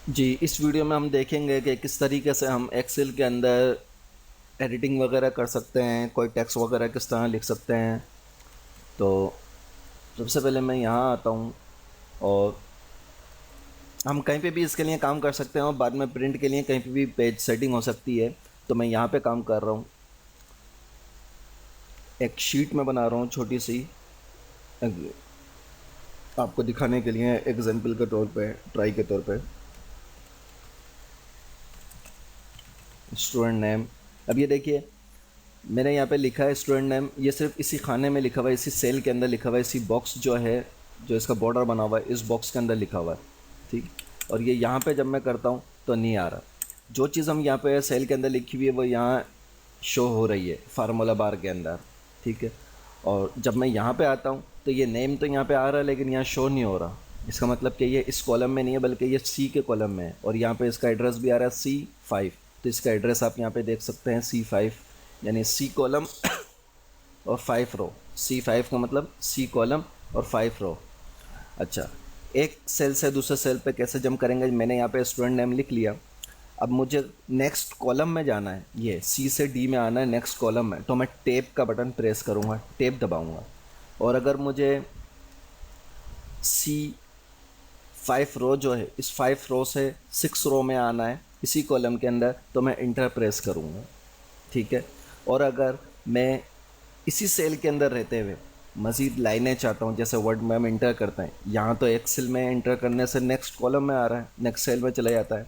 जी, इस वीडियो में हम देखेंगे कि किस तरीके से हम एक्सेल के अंदर एडिटिंग वगैरह कर सकते हैं, कोई टेक्स्ट वगैरह किस तरह लिख सकते हैं। तो सबसे पहले मैं यहाँ आता हूँ और हम कहीं पे भी इसके लिए काम कर सकते हैं और बाद में प्रिंट के लिए कहीं पे भी पेज सेटिंग हो सकती है। तो मैं यहाँ पे काम कर रहा हूँ, एक शीट में बना रहा हूँ छोटी सी, आपको दिखाने के लिए एग्जाम्पल के तौर पे, ट्राई के तौर पे। स्टूडेंट नेम, अब ये देखिए मैंने यहाँ पे लिखा है स्टूडेंट नेम, ये सिर्फ इसी खाने में लिखा हुआ है, इसी सेल के अंदर लिखा हुआ है, इसी बॉक्स जो है, जो इसका बॉर्डर बना हुआ है, इस बॉक्स के अंदर लिखा हुआ है। ठीक, और ये यहाँ पे जब मैं करता हूँ तो नहीं आ रहा। जो चीज़ हम यहाँ पे सेल के अंदर लिखी हुई है वो यहाँ शो हो रही है फार्मूला बार के अंदर। ठीक है, और जब मैं यहाँ पे आता हूँ तो ये नेम तो यहाँ पे आ रहा है लेकिन यहाँ शो नहीं हो रहा। इसका मतलब कि ये इस कॉलम में नहीं है बल्कि ये सी के कॉलम में है, और यहाँ पे इसका एड्रेस भी आ रहा है C5। तो इसका एड्रेस आप यहाँ पे देख सकते हैं C5, यानी सी कॉलम और 5 रो। C5 का मतलब सी कॉलम और 5 रो। अच्छा, एक सेल से दूसरे सेल पे कैसे जंप करेंगे, मैंने यहाँ पे स्टूडेंट नेम लिख लिया। अब मुझे नेक्स्ट कॉलम में जाना है, ये सी से डी में आना है नेक्स्ट कॉलम में, तो मैं टेप का बटन प्रेस करूँगा, टेप दबाऊँगा। और अगर मुझे C5 रो जो है, इस 5 रो से 6 रो में आना है इसी कॉलम के अंदर, तो मैं इंटर प्रेस करूँगा। ठीक है, और अगर मैं इसी सेल के अंदर रहते हुए मज़ीद लाइनें चाहता हूँ, जैसे वर्ड में हम इंटर करते हैं, यहाँ तो एक सेल में इंटर करने से नेक्स्ट कॉलम में आ रहा है, नेक्स्ट सेल में चला जाता है।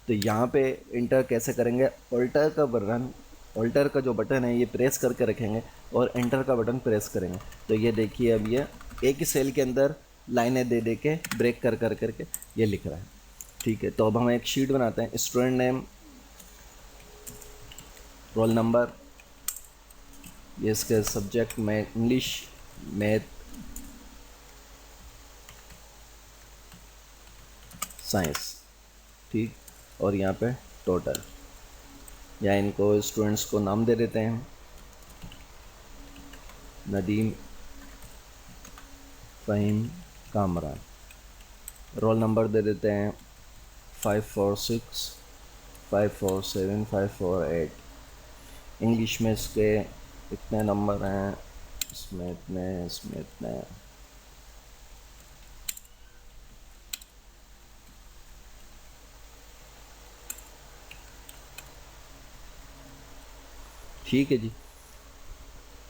तो यहाँ पे इंटर कैसे करेंगे, ऑल्टर का जो बटन है ये प्रेस करके रखेंगे और एंटर का बटन प्रेस करेंगे। तो ये देखिए अब ये एक ही सेल के अंदर लाइनें दे दे के ब्रेक कर कर करके ये लिख रहा है। ठीक है, तो अब हम एक शीट बनाते हैं। स्टूडेंट नेम, रोल नंबर, ये इसके सब्जेक्ट में इंग्लिश, मैथ, साइंस। ठीक, और यहाँ पे टोटल, या इनको स्टूडेंट्स को नाम दे देते हैं, नदीम, फ़हीम, कामरान। रोल नंबर दे देते हैं 546, 547, 548। इंग्लिश में इसके इतने नंबर हैं, इसमें इतने, इसमें इतने। ठीक है जी,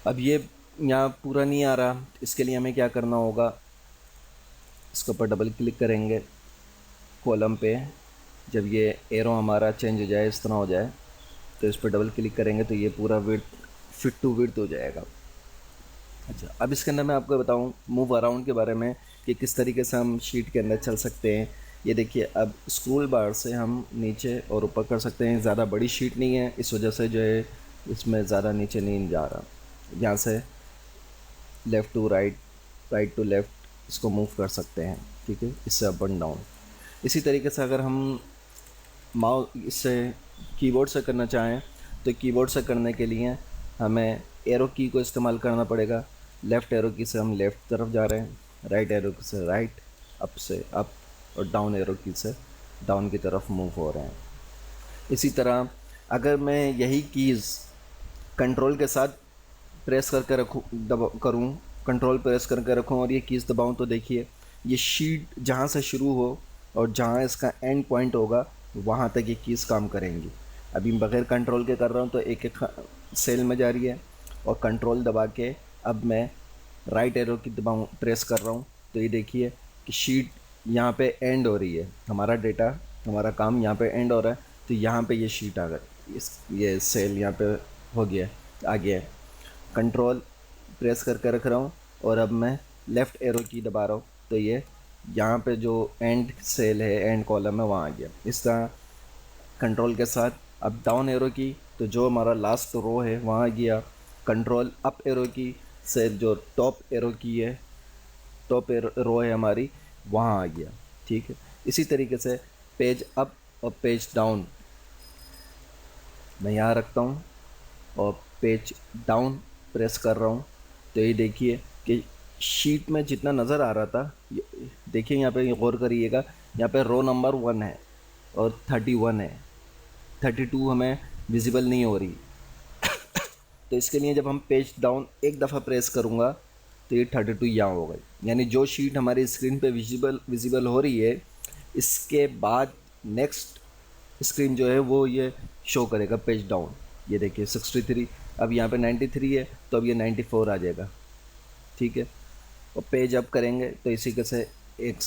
अब ये यहाँ पूरा नहीं आ रहा, इसके लिए हमें क्या करना होगा, इसके ऊपर डबल क्लिक करेंगे कॉलम पे। जब ये एरो हमारा चेंज हो जाए, इस तरह हो जाए, तो इस पर डबल क्लिक करेंगे तो ये पूरा विड्थ फिट टू विड्थ हो जाएगा। अच्छा, अब इसके अंदर मैं आपको बताऊं मूव अराउंड के बारे में कि किस तरीके से हम शीट के अंदर चल सकते हैं। ये देखिए, अब स्क्रोल बार से हम नीचे और ऊपर कर सकते हैं। ज़्यादा बड़ी शीट नहीं है, इस वजह से जो है इसमें ज़्यादा नीचे नहीं जा रहा। यहाँ से left to right, right to left इसको मूव कर सकते हैं। ठीक है, इससे अप एंड डाउन। इसी तरीके से अगर हम माउस इससे कीबोर्ड से करना चाहें तो कीबोर्ड से करने के लिए हमें एरो की को इस्तेमाल करना पड़ेगा। लेफ़्ट एरो की से हम लेफ़्ट तरफ जा रहे हैं, राइट एरो की से राइट, अप से अप, और डाउन एरो की से डाउन की तरफ मूव हो रहे हैं। इसी तरह अगर मैं यही कीज़ कंट्रोल के साथ प्रेस करके रखूँ, करूँ, कंट्रोल प्रेस करके रखूँ और ये कीज़ दबाऊँ, तो देखिए ये शीट जहाँ से शुरू हो और जहाँ इसका एंड पॉइंट होगा वहाँ तक ये कीज़ काम करेंगी। अभी बग़ैर कंट्रोल के कर रहा हूँ तो एक एक सेल में जा रही है, और कंट्रोल दबा के अब मैं राइट एरो की दबाऊँ, प्रेस कर रहा हूँ, तो ये देखिए कि शीट यहाँ पे एंड हो रही है, हमारा डेटा, हमारा काम यहाँ पे एंड हो रहा है। तो यहाँ पे ये शीट आ गई, इस ये सेल यहाँ पे हो गया, आ गया है। कंट्रोल प्रेस करके रख रहा हूँ और अब मैं लेफ़्ट एरो की दबा रहा हूँ, तो ये यहाँ पे जो एंड सेल है, एंड कॉलम है, वहाँ आ गया। इस तरह कंट्रोल के साथ अब डाउन एरो की, तो जो हमारा लास्ट रो है वहाँ आ गया। कंट्रोल अप एरो की से जो टॉप एरो की है, टॉप रो है हमारी, वहाँ आ गया। ठीक है, इसी तरीके से पेज अप और पेज डाउन मैं यहाँ रखता हूँ और पेज डाउन प्रेस कर रहा हूँ, तो ये देखिए कि शीट में जितना नज़र आ रहा था, देखिए यहाँ पे गौर करिएगा, यहाँ पे रो नंबर 1 है, और 31 है, 32 हमें विजिबल नहीं हो रही। तो इसके लिए जब हम पेज डाउन एक दफ़ा प्रेस करूँगा तो ये 32 यहाँ हो गई, यानी जो शीट हमारी स्क्रीन पे विजिबल हो रही है, इसके बाद नेक्स्ट स्क्रीन जो है वो ये शो करेगा पेज डाउन। ये देखिए 63, अब यहाँ पे 93 है तो अब ये 94 आ जाएगा। ठीक है, और पेज अप करेंगे तो इसी के से एक